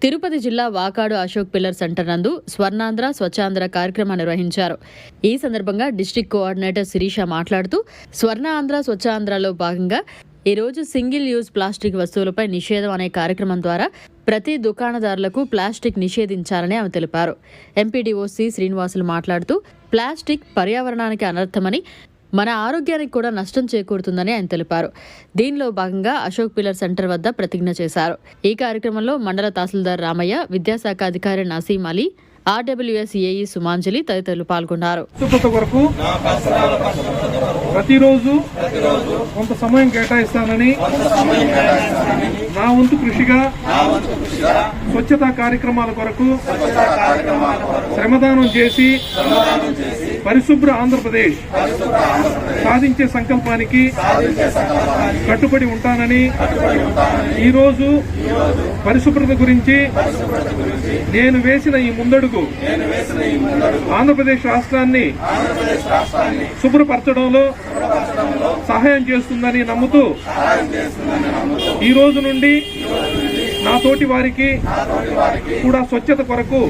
తిరుపతి జిల్లా Vakadu Ashok pillar centre నందు స్వర్ణాంధ్ర స్వచ్ఛాంధ్ర కార్యక్రమాన్ని నిర్వహించారు. ఈ సందర్భంగా డిస్ట్రిక్ట్ కోఆర్డినేటర్ శిరీష మాట్లాడుతూ స్వర్ణాంధ్ర స్వచ్ఛాంధ్రలో భాగంగా ఈరోజు సింగిల్ యూజ్ ప్లాస్టిక్ వస్తువులపై నిషేధం అనే కార్యక్రమం ద్వారా ప్రతి దుకాణదారులకు ప్లాస్టిక్ నిషేధించాలని ఆమె తెలిపారు. ఎంపీడీఓ సి శ్రీనివాసులు మాట్లాడుతూ ప్లాస్టిక్ పర్యావరణానికి అనర్థమని, మన ఆరోగ్యానికి కూడా నష్టం చేకూరుతుందని ఆయన తెలిపారు. దీనిలో భాగంగా అశోక్ పిల్లర్ సెంటర్ వద్ద ప్రతిజ్ఞ చేశారు. ఈ కార్యక్రమంలో మండల తహసీల్దార్ రామయ్య, విద్యాశాఖ అధికారి నసీం అలీ, ఆర్డబ్ల్యూఎస్ ఏఈ సుమాంజలి తదితరులు పాల్గొన్నారు. ప్రతిరోజు కొంత సమయం కేటాయిస్తానని నా వంతు కృషిగా స్వచ్ఛతా కార్యక్రమాల కొరకు శ్రమదానం చేసి పరిశుభ్ర ఆంధ్రప్రదేశ్ సాధించే సంకల్పానికి కట్టుబడి ఉంటానని, ఈరోజు పరిశుభ్రత గురించి నేను వేసిన ఈ ముందడుగు ఆంధ్రప్రదేశ్ రాష్ట్రాన్ని శుభ్రపరచడంలో సహాయం చేస్తుందని నమ్ముతూ ఈ రోజు నుండి నా తోటి వారికి కూడా స్వచ్ఛత కొరకు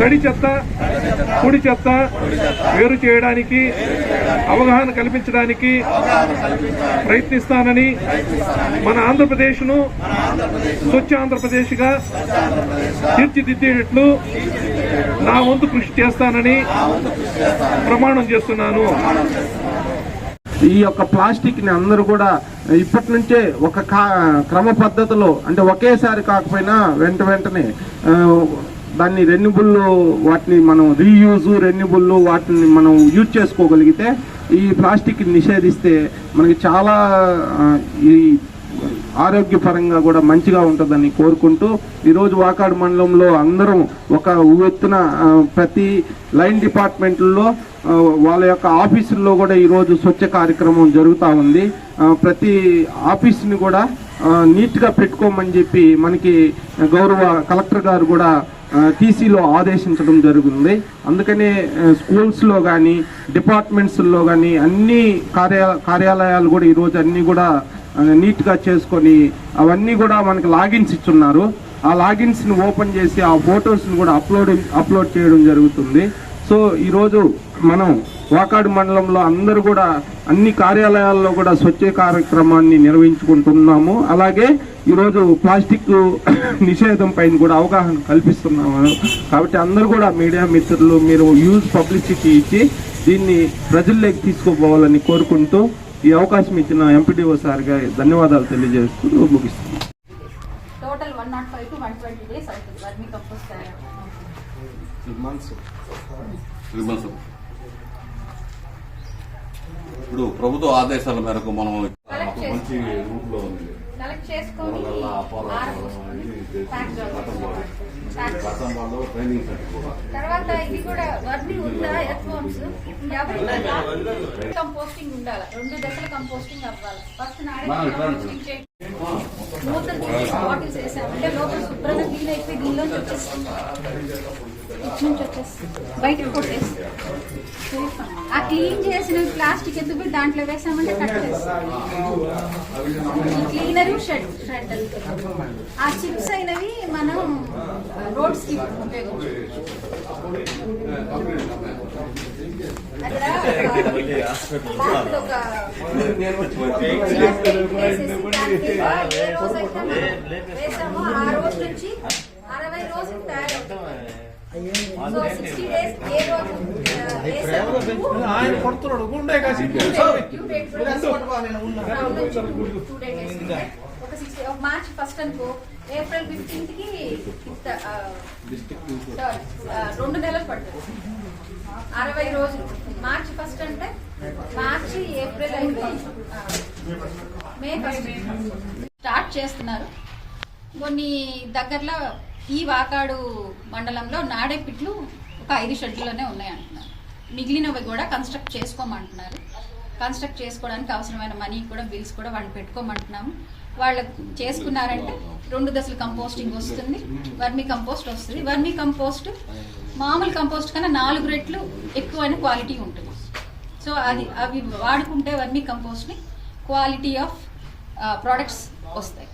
తడి చెత్త, పొడి చెత్త వేరు చేయడానికి అవగాహన కల్పించడానికి ప్రయత్నిస్తానని, మన ఆంధ్రప్రదేశ్ను స్వచ్ఛ ఆంధ్రప్రదేశ్గా తీర్చిదిద్దేటట్లు నా వంతు కృషి చేస్తానని ప్రమాణం చేస్తున్నాను. ఈ యొక్క ప్లాస్టిక్ ని అందరూ కూడా ఇప్పటి నుంచే ఒక క్రమ పద్ధతిలో, అంటే ఒకేసారి కాకపోయినా వెంటనే దాన్ని రెన్యూబుల్, వాటిని మనం రీయూజ్, రెన్యూబుల్ వాటిని మనం యూజ్ చేసుకోగలిగితే ఈ ప్లాస్టిక్ నిషేధిస్తే మనకి చాలా ఈ ఆరోగ్యపరంగా కూడా మంచిగా ఉంటుందని కోరుకుంటూ ఈరోజు వాకాడు మండలంలో అందరం ఒక ఉవ్వెత్తున ప్రతి లైన్ డిపార్ట్మెంట్లో వాళ్ళ యొక్క ఆఫీసుల్లో కూడా ఈరోజు స్వచ్ఛ కార్యక్రమం జరుగుతూ ఉంది. ప్రతి ఆఫీస్ని కూడా నీట్గా పెట్టుకోమని చెప్పి మనకి గౌరవ కలెక్టర్ గారు కూడా టీసీలో ఆదేశించడం జరుగుతుంది. అందుకనే స్కూల్స్లో కానీ డిపార్ట్మెంట్స్లో కానీ అన్ని కార్యాలయాలు కూడా ఈరోజు అన్నీ కూడా నీట్గా చేసుకొని అవన్నీ కూడా మనకి లాగిన్స్ ఇచ్చున్నారు. ఆ లాగిన్స్ని ఓపెన్ చేసి ఆ ఫొటోస్ని కూడా అప్లోడ్ చేయడం జరుగుతుంది. సో ఈరోజు మనం వాకాడు మండలంలో అందరూ కూడా అన్ని కార్యాలయాల్లో కూడా స్వచ్ఛ కార్యక్రమాన్ని నిర్వహించుకుంటున్నాము. అలాగే ఈరోజు ప్లాస్టిక్ నిషేధం పైన కూడా అవగాహన కల్పిస్తున్నాము. కాబట్టి అందరూ కూడా మీడియా మిత్రులు మీరు యూజ్ పబ్లిసిటీ ఇచ్చి దీన్ని ప్రజల్లోకి తీసుకుపోవాలని కోరుకుంటూ ఈ అవకాశం ఇచ్చిన ఎంపీడీఓ సార్గా ధన్యవాదాలు తెలియజేస్తూ ముగిస్తున్నాను. టోటల్ 105 to 120 days అవుతుంది వర్మీ కంపోస్ట్ తయారు. 3 months. ఇప్పుడు ప్రభుత్వ ఆదేశాల మేరకు మనం మంచి రూట్ లో ఉంది. తర్వాత ఇది కూడా వర్మీ ఉందా, కంపోస్టింగ్ ఉండాలి. 2 దశల కంపోస్టింగ్ అవ్వాలి. ఫస్ట్ కంపోస్టింగ్ చేయండి. మూతలు బాటిల్స్ వేసామంటే లోపల శుభ్రంగా క్లీన్ అయిపోయి దీనిలోంచి వచ్చేస్తుంది, బయటకు కొట్టేసి ఆ క్లీన్ చేసిన ప్లాస్టిక్ ఎత్తుకు దాంట్లో వేసామంటే కట్ చేస్తాం. క్లీనరు షెడ్ ఆ చిప్స్ అయినవి మనం రోడ్స్ కి ఉపయోగించుకోవచ్చు. అక్కడ ఏ రోజైతే వేసామో ఆ రోజు నుంచి 60 రోజులు తయారవుతుంది. సో 60 days ఏ రోజు మార్చ్ 1 అనుకో, ఏప్రిల్ 15 కి 2 నెలలు పడుతుంది. 60 రోజులు. మార్చి 1 అంటే మార్చి, ఏప్రిల్ అయిపోయి మే 1 స్టార్ట్ చేస్తున్నారు. కొన్ని దగ్గరలో ఈ వాకాడు మండలంలో నాడేపిట్లు ఒక 5 షెడ్లలోనే ఉన్నాయి అంటున్నారు. మిగిలినవి కూడా కన్స్ట్రక్ట్ చేసుకోమంటున్నారు. కన్స్ట్రక్ట్ చేసుకోవడానికి అవసరమైన మనీ కూడా, బిల్స్ కూడా వాళ్ళు పెట్టుకోమంటున్నాము. వాళ్ళు చేసుకున్నారంటే 2 దశల కంపోస్టింగ్ వస్తుంది, వర్మీ కంపోస్ట్ వస్తుంది. వర్మీ కంపోస్ట్ మామూలు కంపోస్ట్ కన్నా 4 రెట్లు ఎక్కువైన క్వాలిటీ ఉంటుంది. సో అవి వాడుకుంటే వర్మీ కంపోస్ట్ని క్వాలిటీ ఆఫ్ ప్రోడక్ట్స్ వస్తాయి.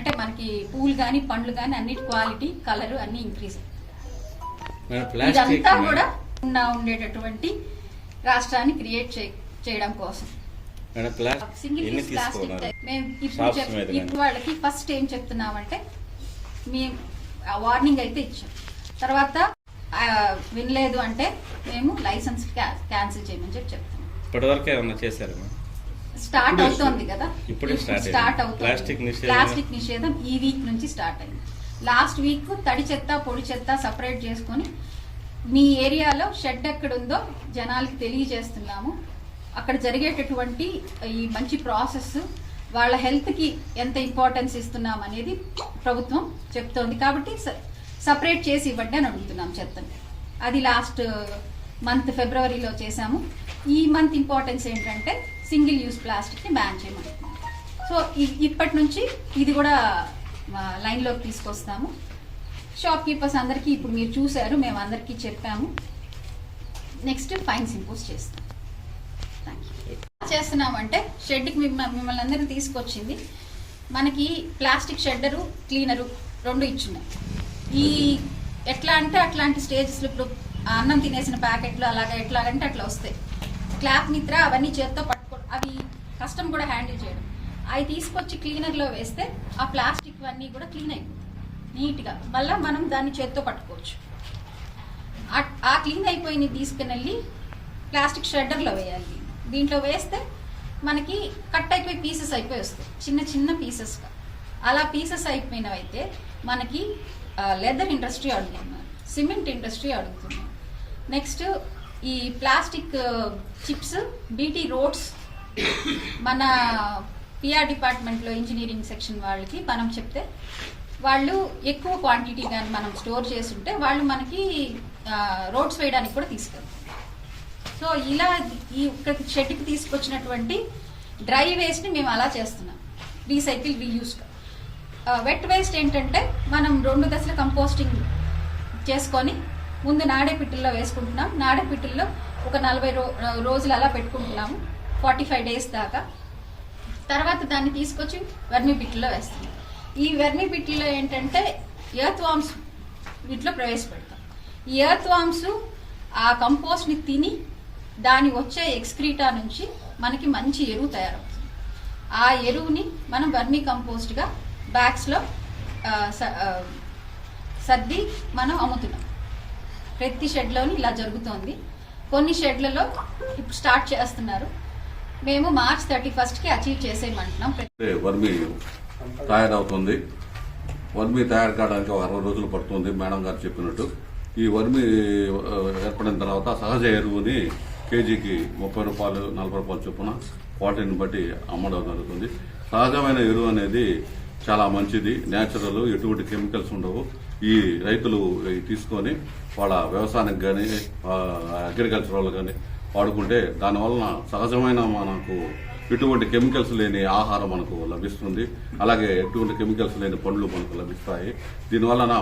అంటే మనకి పూలు కానీ పండ్లు కానీ అన్నిటి క్వాలిటీ కలర్ అన్ని ఇంక్రీజ్ ఇదంతా కూడా ఉండేటటువంటి రాష్ట్రాన్ని క్రియేట్ చేయడం కోసం సింగిల్ యూజ్ ప్లాస్టిక్ మేము ఇప్పుడు వాళ్ళకి ఫస్ట్ ఏం చెప్తున్నామంటే మేము వార్నింగ్ అయితే ఇచ్చాం. తర్వాత వినలేదు అంటే మేము లైసెన్స్ క్యాన్సిల్ చేయమని చెప్తున్నాం. ఇప్పటివరకు ఏమన్నా చేశారు? స్టార్ట్ అవుతోంది కదా, ఇప్పుడు స్టార్ట్ అవుతుంది. ప్లాస్టిక్ నిషేధం ఈ వీక్ నుంచి స్టార్ట్ అయింది. లాస్ట్ వీక్ తడి చెత్త పొడి చెత్త సపరేట్ చేసుకొని మీ ఏరియాలో షెడ్ ఎక్కడుందో జనాలకి తెలియజేస్తున్నాము. అక్కడ జరిగేటటువంటి ఈ మంచి ప్రాసెస్ వాళ్ళ హెల్త్కి ఎంత ఇంపార్టెన్స్ ఇస్తున్నాం అనేది ప్రభుత్వం చెప్తోంది. కాబట్టి సపరేట్ చేసి ఇవ్వండి అని అడుగుతున్నాం చెత్తని. అది లాస్ట్ మంత్ ఫిబ్రవరిలో చేశాము. ఈ మంత్ ఇంపార్టెన్స్ ఏంటంటే సింగిల్ యూజ్ ప్లాస్టిక్ని బ్యాన్ చేయమంటున్నాం. సో ఇప్పటి నుంచి ఇది కూడా లైన్లోకి తీసుకొస్తాము. షాప్ కీపర్స్ అందరికీ ఇప్పుడు మీరు చూశారు, మేము అందరికీ చెప్పాము. నెక్స్ట్ ఫైన్స్ ఇంపోజ్ చేస్తాం. చేస్తున్నామంటే షెడ్కి మిమ్మల్ని అందరినీ తీసుకొచ్చింది. మనకి ప్లాస్టిక్ షెడ్డరు క్లీనరు 2 ఇచ్చున్నాయి. ఈ ఎట్లా అంటే అట్లాంటి స్టేజెస్లో ఇప్పుడు అన్నం తినేసిన ప్యాకెట్లు అలాగా ఎట్లాగంటే అట్లా వస్తాయి. క్లాప్ మిత్ర అవన్నీ చేత్తో అవి కష్టం కూడా హ్యాండిల్ చేయడం. అవి తీసుకొచ్చి క్లీనర్లో వేస్తే ఆ ప్లాస్టిక్ అన్నీ కూడా క్లీన్ అయిపోతాయి నీట్గా. మళ్ళీ మనం దాన్ని చేత్తో పట్టుకోవచ్చు. ఆ క్లీన్ అయిపోయిన తీసుకుని వెళ్ళి ప్లాస్టిక్ షెడ్డర్లో వేయాలి. దీంట్లో వేస్తే మనకి కట్ అయిపోయి పీసెస్ అయిపోయి వస్తాయి, చిన్న చిన్న పీసెస్గా. అలా పీసెస్ అయిపోయినవైతే మనకి లెదర్ ఇండస్ట్రీ అడుగుతున్నారు, సిమెంట్ ఇండస్ట్రీ అడుగుతున్నారు. నెక్స్ట్ ఈ ప్లాస్టిక్ చిప్స్ బీటీ రోడ్స్ మన పిఆర్ డిపార్ట్మెంట్లో ఇంజనీరింగ్ సెక్షన్ వాళ్ళకి మనం చెప్తే వాళ్ళు ఎక్కువ క్వాంటిటీ కానీ మనం స్టోర్ చేస్తుంటే వాళ్ళు మనకి రోడ్స్ వేయడానికి కూడా తీసుకెళ్తారు. సో ఇలా ఈ షెడ్కి తీసుకొచ్చినటువంటి డ్రై వేస్ట్ని మేము అలా చేస్తున్నాం, రీసైకిల్ రీయూస్. వెట్ వేస్ట్ ఏంటంటే మనం 2 దశల కంపోస్టింగ్ చేసుకొని ముందు నాడేపిట్టుల్లో వేసుకుంటున్నాం. నాడేపిట్టుల్లో ఒక 40 రోజులు అలా పెట్టుకుంటున్నాము, 45 డేస్ దాకా. తర్వాత దాన్ని తీసుకొచ్చి వర్మీ పిట్లో వేస్తున్నాం. ఈ వర్మీ పిట్లో ఏంటంటే ఎర్త్ వామ్స్ వీటిలో ప్రవేశపెడతాం. ఈ ఎర్త్ వామ్స్ ఆ కంపోస్ట్ని తిని దాని వచ్చే ఎక్స్క్రీటా నుంచి మనకి మంచి ఎరువు తయారవుతుంది. ఆ ఎరువుని మనం వర్మీ కంపోస్ట్గా బ్యాగ్స్లో సర్ది మనం అమ్ముతున్నాం. ప్రతి షెడ్లోని ఇలా జరుగుతోంది. కొన్ని షెడ్లలో ఇప్పుడు స్టార్ట్ చేస్తున్నారు. మేము March 31కి అచీవ్ చేసేయమంటున్నాం. వర్మి తయారవుతుంది. వర్మి తయారు కావడానికి 60 రోజులు పడుతుంది మేడం గారు చెప్పినట్టు. ఈ వర్మి ఏర్పడిన తర్వాత సహజ ఎరువుని కేజీకి 30 రూపాయలు 40 రూపాయలు చొప్పున క్వాలిటీని బట్టి అమ్మడం జరుగుతుంది. సహజమైన ఎరువు అనేది చాలా మంచిది, న్యాచురల్, ఎటువంటి కెమికల్స్ ఉండవు. ఈ రైతులు తీసుకొని వాళ్ళ వ్యవసాయానికి కానీ అగ్రికల్చర్ వాళ్ళు కానీ వాడుకుంటే దానివలన సహజమైన మనకు ఎటువంటి కెమికల్స్ లేని ఆహారం మనకు లభిస్తుంది. అలాగే ఎటువంటి కెమికల్స్ లేని పండ్లు మనకు లభిస్తాయి. దీనివలన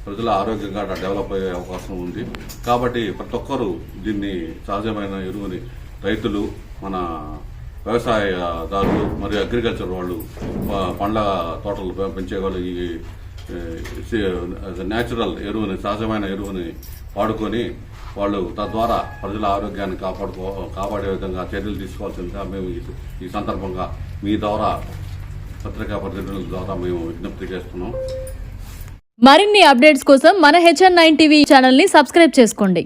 ప్రజల ఆరోగ్యంగా డెవలప్ అయ్యే అవకాశం ఉంది. కాబట్టి ప్రతి ఒక్కరూ దీన్ని సహజమైన ఎరువుని రైతులు, మన వ్యవసాయదారులు మరియు అగ్రికల్చర్ వాళ్ళు, పండ్ల తోటలు పెంచే వాళ్ళు ఈ న్యాచురల్ ఎరువుని, సహజమైన ఎరువుని వాడుకొని వాళ్ళు తద్వారా ప్రజల ఆరోగ్యాన్ని కాపాడే విధంగా చర్యలు తీసుకోవాల్సిందిగా మేము ఈ సందర్భంగా మీ ద్వారా పత్రికా ప్రతినిధుల ద్వారా మేము విజ్ఞప్తి చేస్తున్నాం. మరిన్ని అప్డేట్స్ కోసం మన HN9 టీవీ ఛానల్ని సబ్స్క్రైబ్ చేసుకోండి.